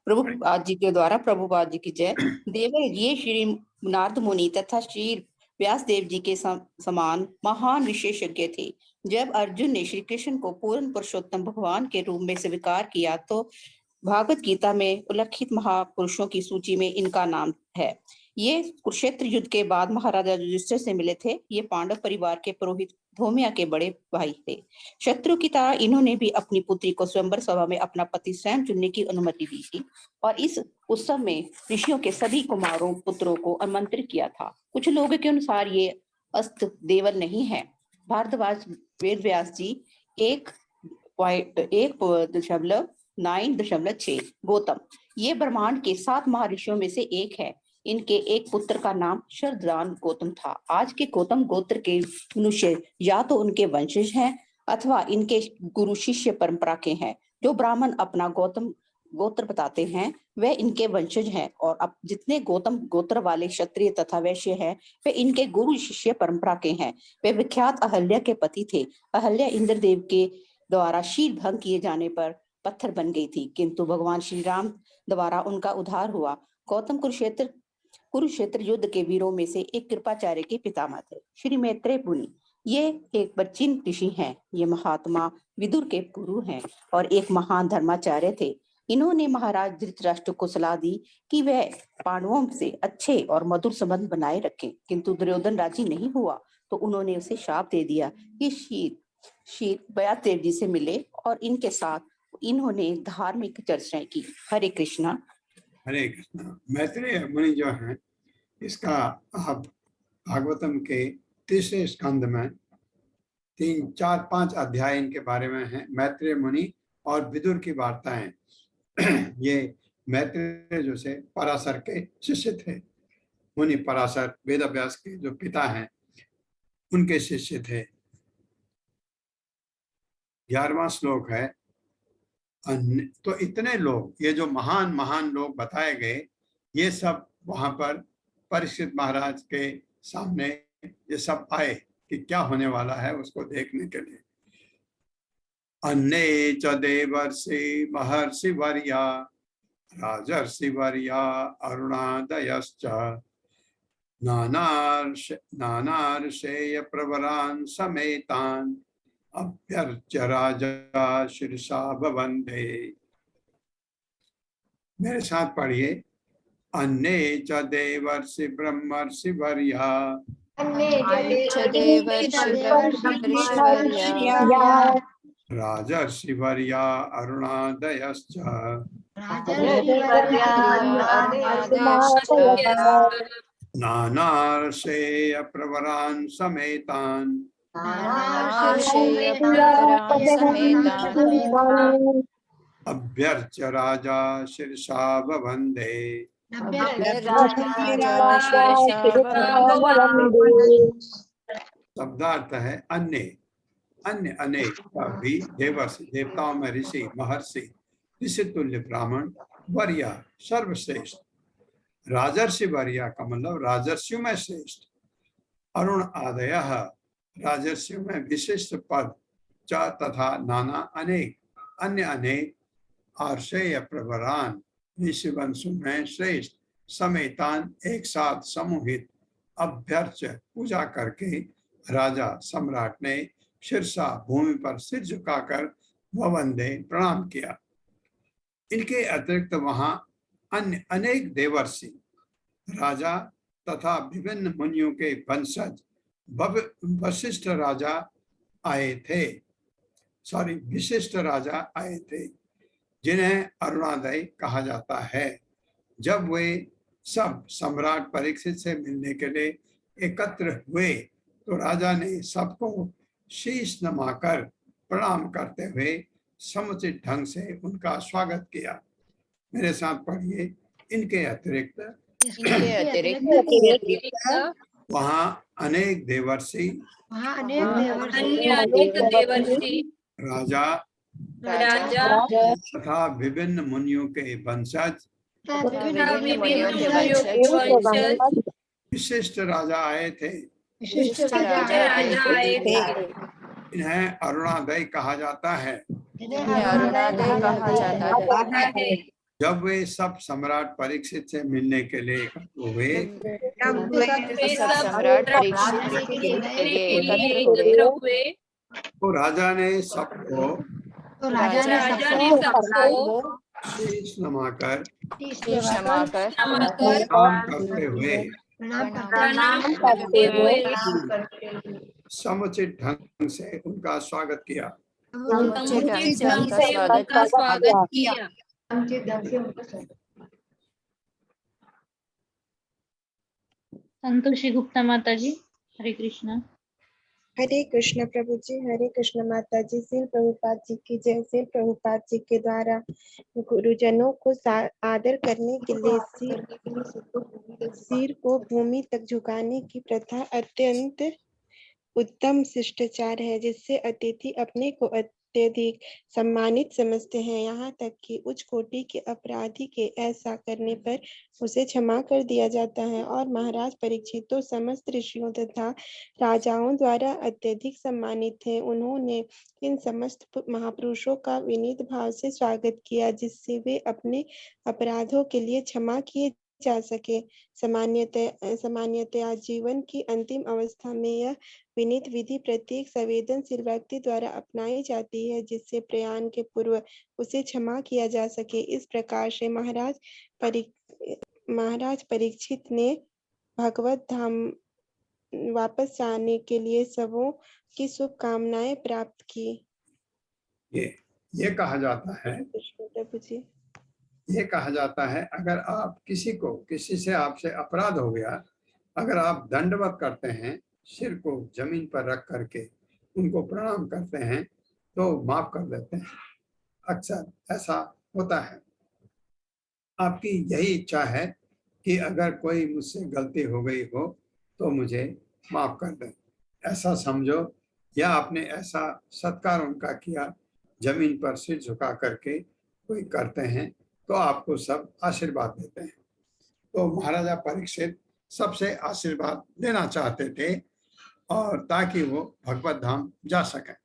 प्रभुपाद जी के द्वारा प्रभुपाद जी की जय। देवल, ये श्री नारद मुनि तथा श्री व्यास देव जी के समान महान विशेषज्ञ थे। जब अर्जुन ने श्री कृष्ण को पूर्ण पुरुषोत्तम भगवान के रूप में स्वीकार किया, तो भागवत गीता में उल्लेखित महापुरुषों की सूची में इनका नाम है। ये कुरुक्षेत्र युद्ध के बाद महाराजा युधिष्ठिर से मिले थे। ये पांडव परिवार के पुरोहित धौम्या के बड़े भाई थे। शत्रु की तरह इन्होंने भी अपनी पुत्री को स्वयंवर सभा में अपना पति स्वयं चुनने की अनुमति दी थी और इस उत्सव में ऋषियों के सभी कुमारों पुत्रों को आमंत्रित किया था। कुछ लोगों के अनुसार ये अस्त देवल नहीं है। भारद्वाज वेद व्यास जी 1.9.6 गौतम, ये ब्रह्मांड के 7 महर्षियों में से एक है। इनके एक पुत्र का नाम शरदान गौतम था। आज के गौतम गोत्र के मनुष्य या तो उनके वंशज हैं अथवा इनके गुरु शिष्य परंपरा के हैं। जो ब्राह्मण अपना गौतम गोत्र बताते हैं वे इनके वंशज हैं, और अब जितने गौतम गोत्र वाले क्षत्रिय तथा वैश्य हैं वे इनके गुरु शिष्य परंपरा के हैं। वे विख्यात अहल्या के पति थे। अहल्या इंद्रदेव के द्वारा शील भंग किए जाने पर पत्थर बन गई थी, किंतु भगवान श्री राम द्वारा उनका उद्धार हुआ। गौतम कुरुक्षेत्र युद्ध के वीरों में से एक कृपाचार्य के पितामह थे। श्री मैत्रेय मुनि, ये एक प्राचीन ऋषि हैं। ये महात्मा विदुर के गुरु हैं और एक महान धर्माचार्य थे। इन्होंने महाराज धृतराष्ट्र को सलाह दी कि वह पांडवों से अच्छे और मधुर संबंध बनाए रखें, किंतु दुर्योधन राजी नहीं हुआ, तो उन्होंने उसे शाप दे दिया कि शीत व्यासदेव जी से मिले और इनके साथ इन्होंने धार्मिक चर्चाएं की। हरे कृष्णा। हरे कृष्णा। मैत्रेय मुनि जो है, इसका आप भागवतम के 3रे स्कंद में 3, 4, 5 अध्याय इनके बारे में है। मैत्रेय मुनि और विदुर की वार्ताएं। ये मैत्रेय जो से पराशर के शिष्य थे। मुनि पराशर वेद व्यास के जो पिता हैं उनके शिष्य थे। 11वां श्लोक है। तो इतने लोग, ये जो महान महान लोग बताए गए, ये सब वहां पर परीक्षित महाराज के सामने ये सब आए कि क्या होने वाला है उसको देखने के लिए। अन्ये च देवर्षि महर्षि वर्या राजर्षि वर्या अरुणादयश्च नानार्षेय प्रवरान् समेतान् अभ्यर्च्य राजा शीर्षा ववन्दे। मेरे साथ पढ़िए। अन्ये च देवर्षि ब्रह्मर्षि वर्या राजर्षि वर्या अरुणादयश्च नानार्षेय प्रवरान् समेतान् अभ्यर्च्य राजा शीर्षा ववन्दे। शब्दार्थ है अन्य, अन्य अनेक का भी देवर्षि देवताओं में ऋषि महर्षि ऋषि तुल्य ब्राह्मण वर्या सर्वश्रेष्ठ राजर्षि वर्या का मतलब राजर्षियों में श्रेष्ठ अरुण आदय राजर्षियों में विशिष्ट पद च तथा नाना अनेक अन्य अनेक आर्षेय प्रवरान ऋषि वंशों में श्रेष्ठ समेतान एक साथ समूहित अभ्यर्च पूजा करके राजा सम्राट ने शीर्षा भूमि पर सिर झुकाकर ववंदे प्रणाम किया। इनके अतिरिक्त वहां अन्य अनेक देवर्षि राजा तथा विभिन्न मुनियों के वंशज वशिष्ठ राजा आए थे, विशिष्ट राजा आए थे जिन्हें अरुणादय कहा जाता है। जब वे सब सम्राट परीक्षित से मिलने के लिए एकत्र हुए तो राजा ने सबको शीश नमाकर प्रणाम करते हुए समुचित ढंग से उनका स्वागत किया। मेरे साथ पढ़िए। इनके अतिरिक्त वहाँ अनेक देवर्षि राजा तथा विभिन्न मुनियों के वंशज विशिष्ट राजा आए थे। इन्हें अरुणादय कहा जाता है। जब वे सब सम्राट परीक्षित से मिलने के लिए एकत्र हुए तो राजा ने सबको शीश नमाकर प्रणाम करते हुए समुचित ढंग से उनका स्वागत किया। संतोषी गुप्ता माता जी। हरे कृष्णा। हरे कृष्ण प्रभु जी। हरे कृष्ण माता जी। श्री प्रभुपाद जी की जय। श्री प्रभुपाद जी के द्वारा गुरुजनों को आदर करने के लिए सिर को भूमि तक झुकाने की प्रथा अत्यंत उत्तम शिष्टाचार है, जिससे अतिथि अपने को अत्यधिक सम्मानित समझते हैं। यहाँ तक कि उच्च कोटि के अपराधी के ऐसा करने पर उसे क्षमा कर दिया जाता है। और महाराज परीक्षित तो समस्त ऋषियों तथा राजाओं द्वारा अत्यधिक सम्मानित हैं। उन्होंने इन समस्त महापुरुषों का विनीत भाव से स्वागत किया, जिससे वे अपने अपराधों के लिए क्षमा किए जा सके। सामान्यतया जीवन की अंतिम अवस्था में यह विनीत विधि प्रत्येक संवेदनशील व्यक्ति द्वारा अपनाई जाती है, जिससे प्रयाण के पूर्व उसे क्षमा किया जा सके। इस प्रकार से महाराज परीक्षित ने भगवत धाम वापस जाने के लिए सबों की शुभकामनाएं प्राप्त की। ये कहा जाता है, प्रभु जी, ये कहा जाता है अगर आप किसी से आपसे अपराध हो गया, अगर आप दंडवत करते हैं, सिर को जमीन पर रख करके उनको प्रणाम करते हैं तो माफ कर देते हैं। अक्सर ऐसा होता है। आपकी यही इच्छा है कि अगर कोई मुझसे गलती हो गई हो तो मुझे माफ कर दें, ऐसा समझो। या आपने ऐसा सत्कार उनका किया, जमीन पर सिर झुका करके कोई करते हैं तो आपको सब आशीर्वाद देते हैं। तो महाराजा परीक्षित सबसे आशीर्वाद लेना चाहते थे और ताकि वो भगवत धाम जा सकें।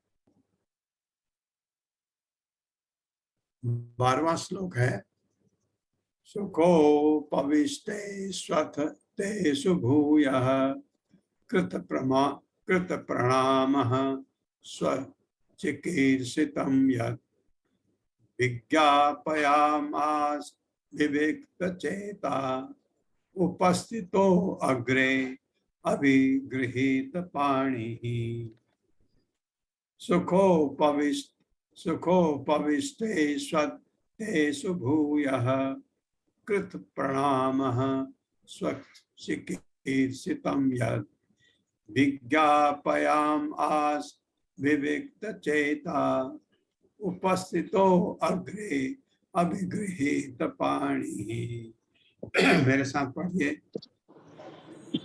12वां श्लोक है। सुखो पविष्टे स्वथ तेषु भूयः कृत प्रणामः स्वचिकीर्षितं यत् विज्ञापयामास विविक्तचेता उपस्थितो अग्रे अभिगृहीत पाणिः। सुखो पविष्टे स्वतेषु भूयः कृत प्रणामः स्वचिकीर्षितं यत् विज्ञापयामास विविक्तचेता उपस्थितो अग्रे अभिगृहीत पाणिः। मेरे साथ पढ़िए।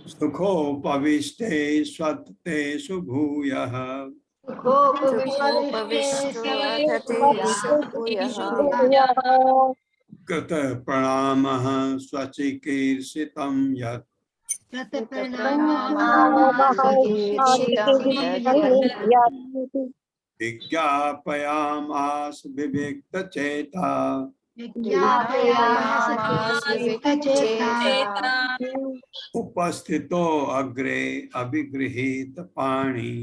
सुखो पविष्टे स्वतेषु भूयः कृत प्रणामः स्वचिकीर्षितं यत् विज्ञापयामास विविक्तचेता उपस्थितो अग्रे अभिगृहीत पाणि।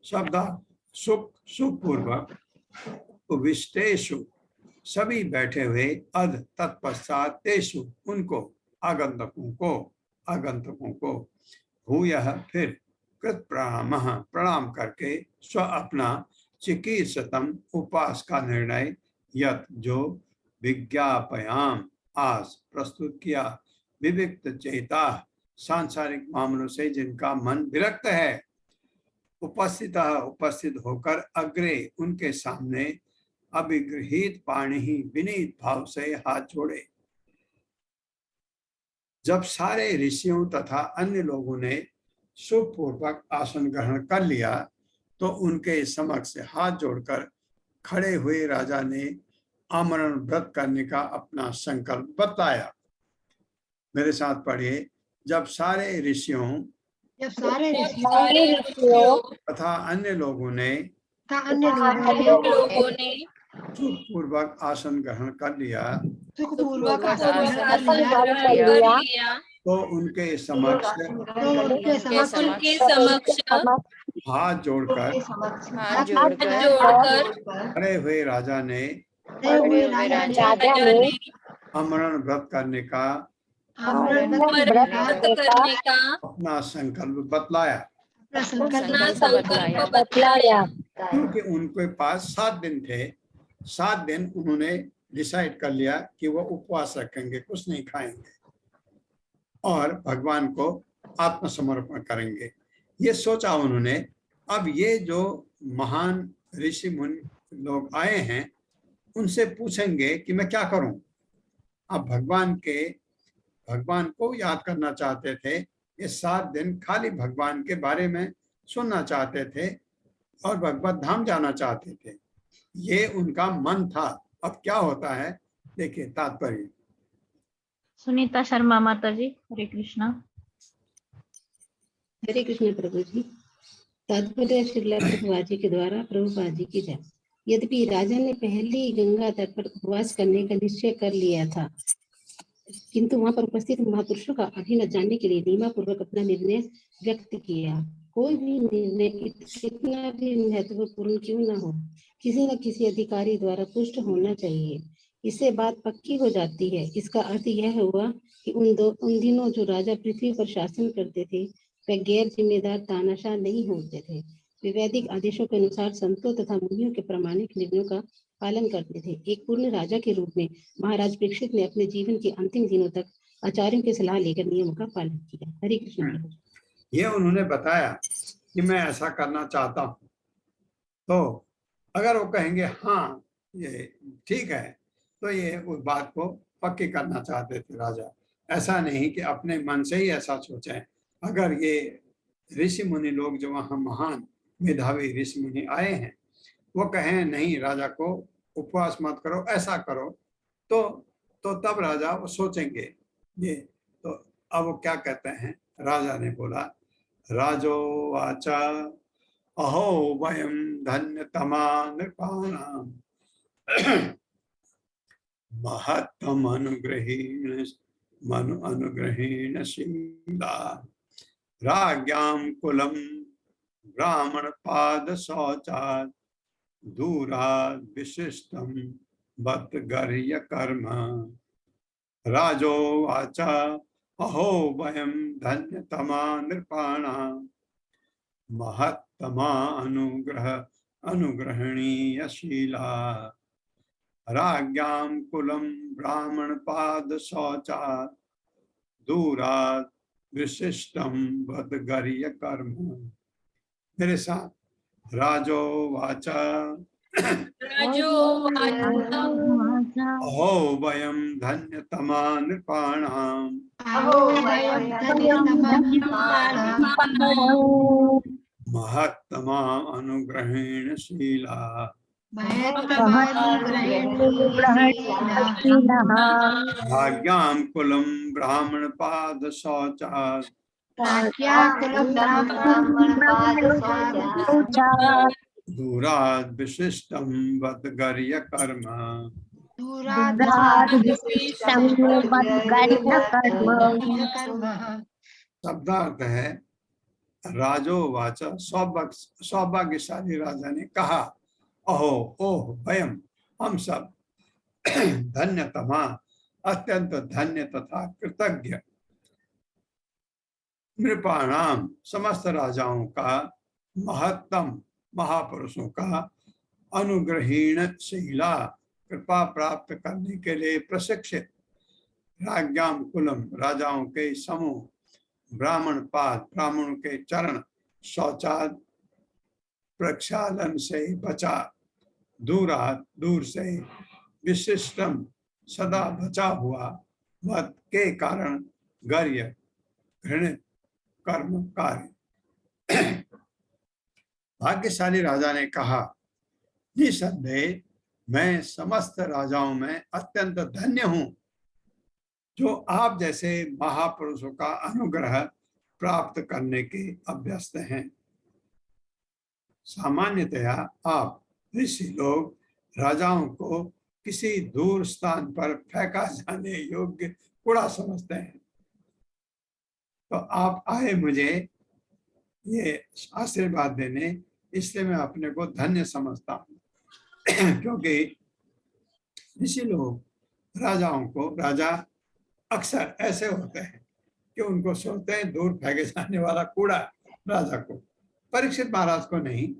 शब्द सुख सुखपूर्वक विष्टेषु सभी बैठे हुए अध तत्पश्चात तेषु उनको आगंतुकों को भूयः फिर कृत प्रणाम करके स्व अपना चिकीर्षतम उपास का निर्णय यत जो विज्ञापयाम आज प्रस्तुत किया विविक्त चेता सांसारिक मामलों से जिनका मन विरक्त है उपस्थित होकर अग्रे उनके सामने अभिगृहीत पाणि विनीत भाव से हाथ जोड़े। जब सारे ऋषियों तथा अन्य लोगों ने सुखपूर्वक आसन ग्रहण कर लिया तो उनके समक्ष हाथ जोड़कर खड़े हुए राजा ने आमरण व्रत करने का अपना संकल्प बताया। मेरे साथ पढ़िए। जब सारे ऋषियों तथा अन्य लोगों ने सुखपूर्वक आसन ग्रहण कर लिया तो उनके समक्ष हाथ जोड़कर खड़े हुए राजा ने आमरण व्रत करने का अपना संकल्प बतलाया क्योंकि उनके पास 7 दिन थे। 7 दिन उन्होंने डिसाइड कर लिया कि वो उपवास रखेंगे, कुछ नहीं खाएंगे और भगवान को आत्मसमर्पण करेंगे। ये सोचा उन्होंने। अब ये जो महान ऋषि मुनि लोग आए हैं उनसे पूछेंगे कि मैं क्या करूं। अब भगवान को याद करना चाहते थे। ये 7 दिन खाली भगवान के बारे में सुनना चाहते थे और भगवत धाम जाना चाहते थे। ये उनका मन था। अब क्या होता है देखिए तात्पर्य। सुनीता शर्मा माता जी। हरे कृष्णा। हरे कृष्ण प्रभु जी। तात्पर्य श्रील प्रभुपाद जी के द्वारा प्रभुपाद जी की जय। यद्यपि राजा ने पहले ही गंगा तट पर उपवास करने का निश्चय कर लिया था किंतु वहां पर उपस्थित महापुरुषों का अधीन जानने के लिए नियमपूर्वक अपना निर्णय व्यक्त किया। कोई भी निर्णय कितना भी महत्वपूर्ण क्यों न हो किसी न किसी अधिकारी द्वारा पुष्ट होना चाहिए। इससे बात पक्की हो जाती है। इसका अर्थ यह हुआ कि उन दिनों जो राजा पृथ्वी पर शासन करते थे वे गैर जिम्मेदार तानाशाह नहीं होते थे। वे वैदिक आदेशों के अनुसार संतों तथा मुनियों के प्रामाणिक निर्णयों का पालन करते थे। एक पूर्ण राजा के रूप में महाराज परीक्षित ने अपने जीवन के अंतिम दिनों तक आचार्यों की सलाह लेकर नियमों का पालन किया। हरे कृष्ण। ये उन्होंने बताया कि मैं ऐसा करना चाहता हूँ तो अगर वो कहेंगे हाँ ये ठीक है तो ये उस बात को पक्की करना चाहते थे राजा। ऐसा नहीं कि अपने मन से ही ऐसा सोचें। अगर ये ऋषि मुनि लोग जो वहाँ महान मेधावी ऋषि मुनि आए हैं वो कहें नहीं राजा को उपवास मत करो ऐसा करो तो तब राजा वो सोचेंगे ये। तो अब वो क्या कहते हैं। राजा ने बोला राजो वाचा अहो वयं धन्यतमा नृपाणाम् महत्तम अनुग्रहेण शीला राज्ञां कुलं ब्राह्मण पाद शौचात् दूरात् विशिष्टं बत गर्ह्य कर्म। राजोवाच अहो वयं धन्यतमा नृपाणां महत्तमा अनुग्रहणीयशीला राज्ञां कुलं ब्राह्मण पाद शौचात् दूरात् विशिष्टं बद गर्ह्य कर्म। मेरे साथ राजोवाच अहो वयं धन्यतमा नृपाणां महत्तमा अनुग्रहेण शीला राज्ञां कुलं ब्राह्मण पाद शौचात् दूरात् विशिष्टं बत गर्ह्य कर्म। शब्दार्थ है राजोवाच सौभाग्यशाली राजा ने कहा अहो ओह वयम हम सब धन्यतमा अत्यंत धन्य तथा कृतज्ञ नृपाणाम समस्त राजाओं का महत्तम महापुरुषों का अनुग्रहीण शीला कृपा प्राप्त करने के लिए प्रशिक्षित राज्ञाम कुलम राजाओं के समूह ब्राह्मण पाद ब्राह्मणों के चरण शौचाद प्रक्षालन से बचा दूर से विशिष्टम सदा बचा हुआ मत के कारण गर्य घृणित कर्म कार्य। भाग्यशाली राजा ने कहा निसंदेह मैं समस्त राजाओं में अत्यंत धन्य हूं जो आप जैसे महापुरुषों का अनुग्रह प्राप्त करने के अभ्यस्त हैं। सामान्यतया आप ऋषि लोग राजाओं को किसी दूर स्थान पर फेंका जाने योग्य कूड़ा समझते हैं, तो आप आए मुझे ये आशीर्वाद देने, इसलिए मैं अपने को धन्य समझता हूँ। क्योंकि ऋषि लोग राजाओं को, राजा अक्सर ऐसे होते हैं कि उनको सोचते हैं दूर फेंके जाने वाला कूड़ा राजा को। परीक्षित महाराज को नहीं,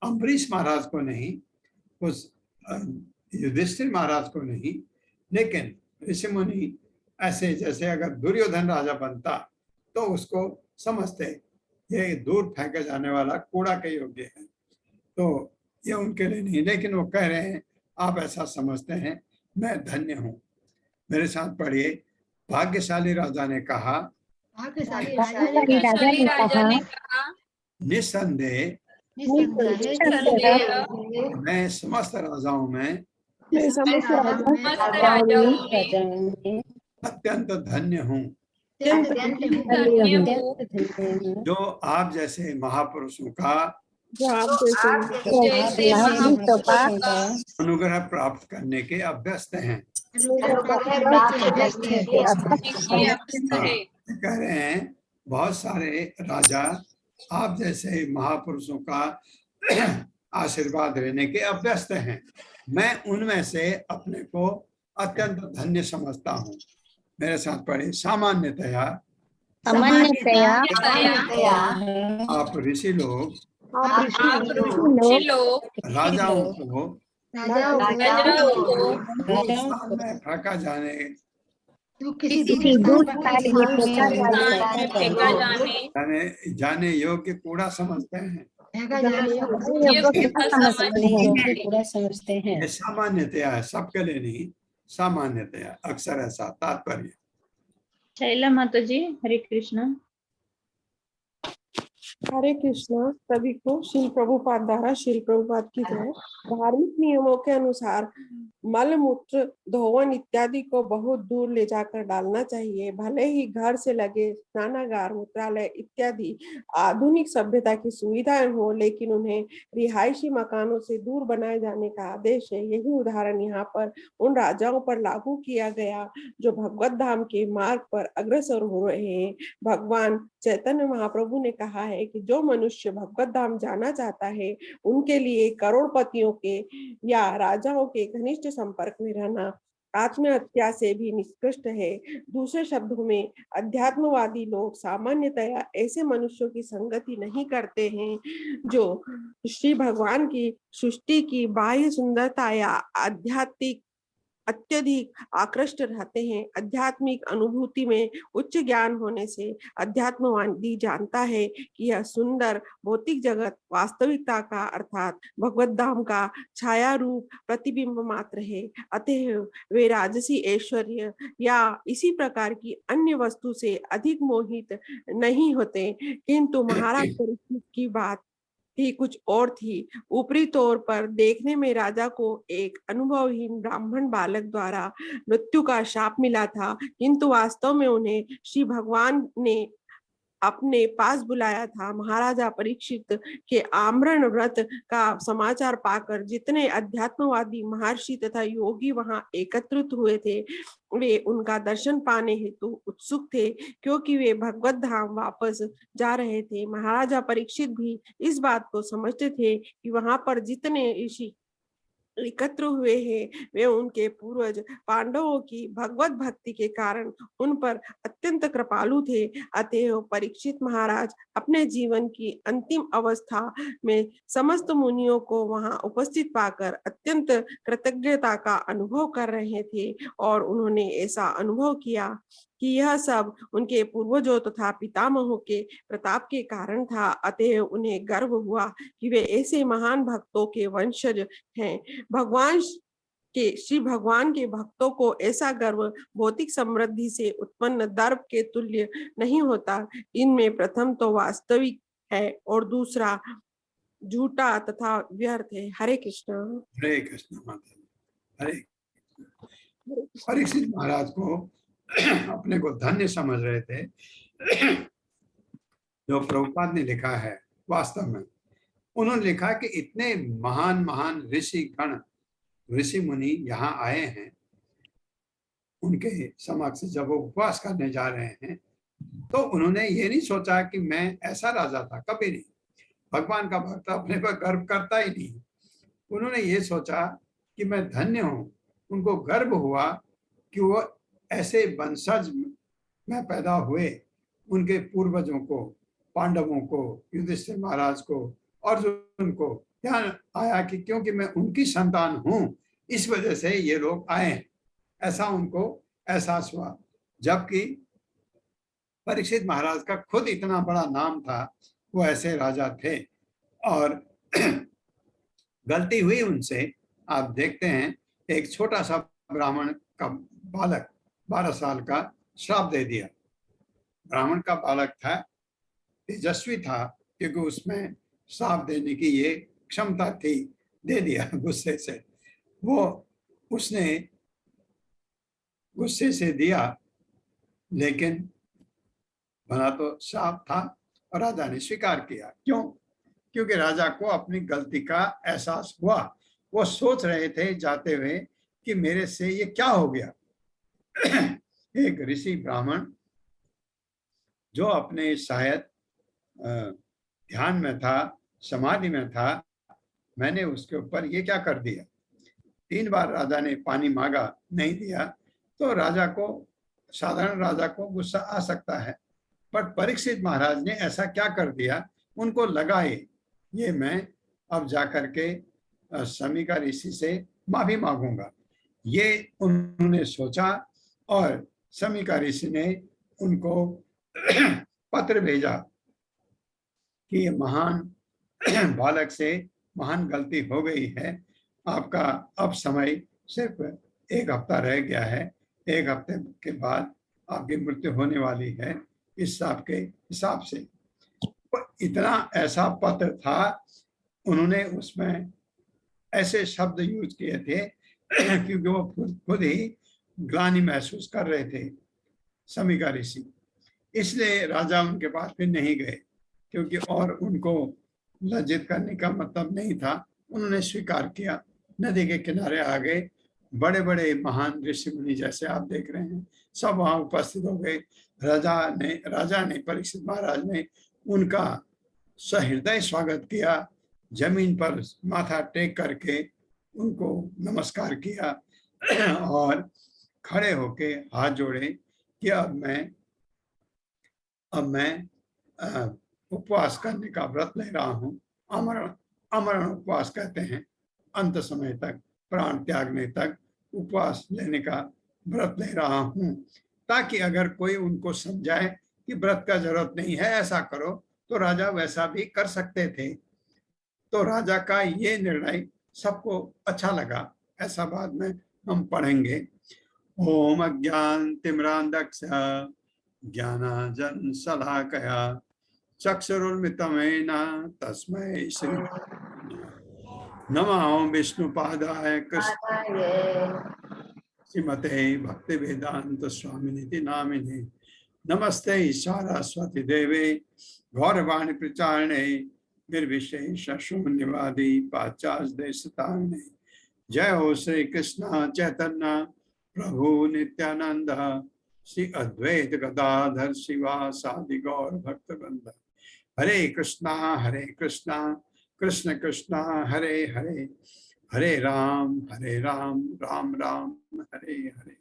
अम्बरीश महाराज को नहीं, उस युधिष्ठिर महाराज को नहीं, लेकिन ऋषि मुनि ऐसे जैसे अगर दुर्योधन राजा बनता तो उसको समझते ये दूर फेंके जाने वाला कूड़ा के योग्य है, तो ये उनके लिए नहीं। लेकिन वो कह रहे हैं आप ऐसा समझते हैं, मैं धन्य हूँ। मेरे साथ पढ़िए। भाग्यशाली राजा ने कहा निसंदेह मैं समस्त राजाओं में अत्यंत धन्य हूँ जो आप जैसे महापुरुषों का अनुग्रह प्राप्त करने के अभ्यस्त हैं। कह रहे हैं बहुत सारे राजा आप जैसे महापुरुषों का आशीर्वाद लेने के अभ्यस्त हैं, मैं उनमें से अपने को अत्यंत धन्य समझता हूँ। मेरे साथ पढ़े। सामान्यतया आप ऋषि लोग राजाओं को फेंका जाने योग्य कूड़ा समझते हैं। ये सामान्यतया है, सबके लिए नहीं, सामान्यतया अक्सर ऐसा तात्पर्य। शैला माता जी, हरे कृष्ण। हरे कृष्णा सभी को श्रील प्रभुपाद द्वारा श्रील प्रभुपाद की जय। धार्मिक नियमों के अनुसार मल मूत्र धोवन इत्यादि को बहुत दूर ले जाकर डालना चाहिए। भले ही घर से लगे स्नानागार मूत्रालय इत्यादि आधुनिक सभ्यता की सुविधाएं हो, लेकिन उन्हें रिहायशी मकानों से दूर बनाए जाने का आदेश है। यही उदाहरण यहाँ पर उन राजाओं पर लागू किया गया जो भगवत धाम के मार्ग पर अग्रसर हो रहे हैं। भगवान चैतन्य महाप्रभु ने कहा है कि जो मनुष्य भगवत धाम जाना चाहता है उनके लिए करोड़पतियों के या राजाओं के घनिष्ठ संपर्क में रहना आत्महत्या से भी निष्कृष्ट है। दूसरे शब्दों में अध्यात्मवादी लोग सामान्यतया ऐसे मनुष्यों की संगति नहीं करते हैं जो श्री भगवान की सृष्टि की बाह्य सुंदरता या आध्यात्मिक अत्यधिक आकृष्ट रहते हैं। आध्यात्मिक अनुभूति में उच्च ज्ञान होने से अध्यात्मवादी जानता है कि यह सुंदर भौतिक जगत वास्तविकता का अर्थात भगवत धाम का छाया रूप प्रतिबिंब मात्र है। अतः वे राजसी ऐश्वर्य या इसी प्रकार की अन्य वस्तु से अधिक मोहित नहीं होते। किंतु महाराज परीक्षित की बात ही कुछ और थी। ऊपरी तौर पर देखने में राजा को एक अनुभवहीन ब्राह्मण बालक द्वारा मृत्यु का शाप मिला था, किंतु वास्तव में उन्हें श्री भगवान ने अपने पास बुलाया था। महाराजा परीक्षित के आमरण व्रत का समाचार पाकर जितने अध्यात्मवादी महर्षि तथा योगी वहां एकत्रित हुए थे, वे उनका दर्शन पाने हेतु उत्सुक थे, क्योंकि वे भगवत धाम वापस जा रहे थे। महाराजा परीक्षित भी इस बात को समझते थे कि वहां पर जितने ऋषि एकत्र हुए हैं वे उनके पूर्वज पांडवों की भगवत भक्ति के कारण उन पर अत्यंत कृपालु थे। अतः परीक्षित महाराज अपने जीवन की अंतिम अवस्था में समस्त मुनियों को वहां उपस्थित पाकर अत्यंत कृतज्ञता का अनुभव कर रहे थे, और उन्होंने ऐसा अनुभव किया कि यह सब उनके पूर्वजों तथा पितामहों के प्रताप के कारण था। अतः उन्हें गर्व हुआ कि वे ऐसे महान भक्तों के वंशज हैं। श्री भगवान के भक्तों को ऐसा गर्व भौतिक समृद्धि से उत्पन्न दर्प के तुल्य नहीं होता। इनमें प्रथम तो वास्तविक है और दूसरा झूठा तथा व्यर्थ है। हरे कृष्ण। हरे कृष्ण माता। हरे परीक्षित महाराज को अपने को धन्य समझ रहे थे। जो प्रभुपाद ने लिखा है, वास्तव में उन्होंने लिखा कि इतने महान महान ऋषि गण ऋषि मुनि यहाँ आए हैं, उनके समक्ष जब वो उपवास करने जा रहे हैं तो उन्होंने ये नहीं सोचा कि मैं ऐसा राजा था, कभी नहीं। भगवान का भक्त अपने पर गर्व करता ही नहीं। उन्होंने ये सोचा कि मैं धन्य हूँ। उनको गर्व हुआ कि वो ऐसे वंशज में पैदा हुए। उनके पूर्वजों को, पांडवों को, युधिष्ठिर महाराज को, अर्जुन को ध्यान आया कि क्योंकि मैं उनकी संतान हूं, इस वजह से ये लोग आए, ऐसा उनको एहसास हुआ। जबकि परीक्षित महाराज का खुद इतना बड़ा नाम था, वो ऐसे राजा थे और गलती हुई उनसे। आप देखते हैं एक छोटा सा ब्राह्मण का बालक 12 साल का श्राप दे दिया। ब्राह्मण का बालक था, तेजस्वी था, क्योंकि उसमें श्राप देने की ये क्षमता थी, दे दिया गुस्से से। वो उसने गुस्से से दिया, लेकिन भला तो श्राप था और राजा ने स्वीकार किया। क्यों? क्योंकि राजा को अपनी गलती का एहसास हुआ। वो सोच रहे थे जाते हुए कि मेरे से ये क्या हो गया। एक ऋषि ब्राह्मण जो अपने शायद ध्यान में था, समाधि में था, मैंने उसके ऊपर ये क्या कर दिया। 3 बार राजा ने पानी मांगा, नहीं दिया, तो राजा को, साधारण राजा को गुस्सा आ सकता है, पर परीक्षित महाराज ने ऐसा क्या कर दिया। उनको लगा ये मैं अब जाकर के शमीका ऋषि से माफी मांगूंगा। ये उन्होंने सोचा और शमीका ऋषि ने उनको पत्र भेजा कि ये महान बालक से महान गलती हो गई है, आपका अब समय सिर्फ 1 हफ्ता रह गया है, 1 हफ्ते के बाद आपकी मृत्यु होने वाली है। इस साल के हिसाब से इतना ऐसा पत्र था, उन्होंने उसमें ऐसे शब्द यूज किए थे क्योंकि वो खुद ही ग्लानि महसूस कर रहे थे समीका ऋषि, इसलिए राजा उनके पास फिर नहीं गए, क्योंकि और उनको लज्जित करने का मतलब नहीं था। उन्होंने स्वीकार किया, नदी के किनारे आ गए। बड़े बड़े महान ऋषि मुनि जैसे आप देख रहे हैं सब वहां उपस्थित हो गए। राजा ने परीक्षित महाराज ने उनका सहृदय स्वागत किया, जमीन पर माथा टेक करके उनको नमस्कार किया और खड़े होके हाथ जोड़े कि अब मैं उपवास करने का व्रत ले रहा हूँ। अमरण उपवास कहते हैं, अंत समय तक, प्राण त्यागने तक उपवास लेने का व्रत ले रहा हूँ, ताकि अगर कोई उनको समझाए कि व्रत का जरूरत नहीं है, ऐसा करो, तो राजा वैसा भी कर सकते थे। तो राजा का ये निर्णय सबको अच्छा लगा, ऐसा बाद में हम पढ़ेंगे। ओम अज्ञान तिमिरान्धस्य ज्ञानांजन शलाकया चक्षुरुन्मिलितं येन तस्मै श्री नमो विष्णुपादाय श्रीमते भक्तिवेदांत स्वामिनिति नामिने नमस्ते सरस्वती देवे गौरवाणी प्रचारिणे निर्विशेष शून्यवादी पाश्चात्य देशतारिणे। जय हो श्री कृष्ण चैतन्य प्रभु नित्यानंद श्री अद्वैत गदाधर शिवासादि गौर भक्तवृंद। हरे कृष्णा कृष्ण कृष्णा हरे हरे, हरे राम राम राम हरे हरे।